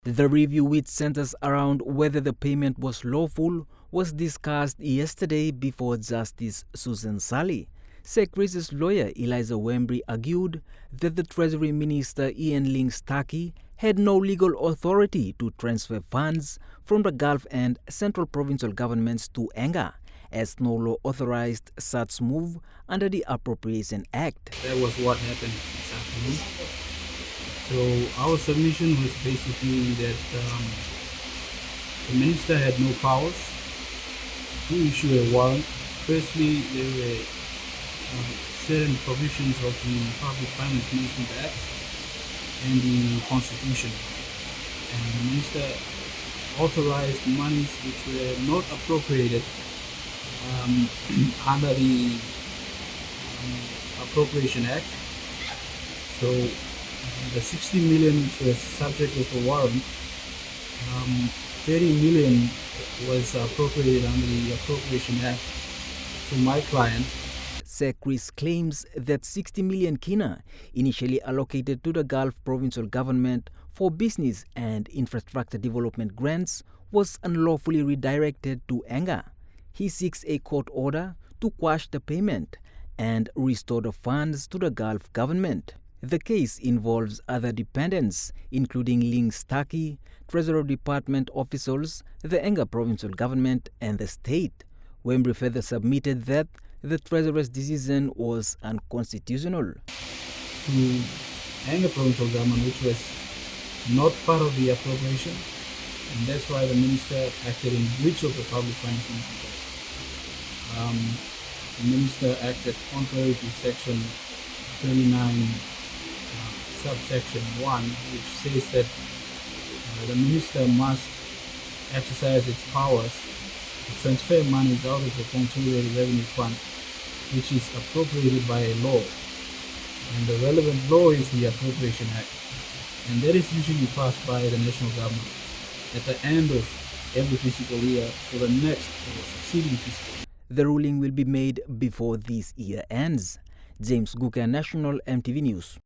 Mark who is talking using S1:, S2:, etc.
S1: The review, which centers around whether the payment was lawful, was discussed yesterday before Justice Susan Sally. Sir Chris's lawyer Eliza Wembley argued that the Treasury Minister Ian Ling-Stuckey had no legal authority to transfer funds from the Gulf and Central Provincial governments to Enga, as no law authorized such move under the Appropriation Act.
S2: That was what happened this afternoon. So our submission was basically that the minister had no powers to issue a warrant. Firstly, there were certain provisions of the Public Finance Management Act and the Constitution, and the minister authorized monies which were not appropriated under the Appropriation Act. So the 60 million which was subject of the warrant, 30 million was appropriated under the Appropriation Act to my client.
S1: Sir Chris claims that 60 million kina initially allocated to the Gulf Provincial Government for business and infrastructure development grants was unlawfully redirected to Enga. He seeks a court order to quash the payment and restore the funds to the Gulf government. The case involves other dependents, including Ling-Stuckey, Treasury Department officials, the Enga Provincial Government, and the state. Wembley further submitted that the Treasurer's decision was unconstitutional.
S2: To Enga Provincial Government, which was not part of the appropriation, and that's why the minister acted in breach of the Public Finance Management Act. The minister acted contrary to Section 29, subsection 1, which says that the minister must exercise its powers to transfer monies out of the Consolidated Revenue Fund, which is appropriated by a law. And the relevant law is the Appropriation Act. And that is usually passed by the national government at the end of every fiscal year for the next or succeeding fiscal year.
S1: The ruling will be made before this year ends. James Guka, National EMTV News.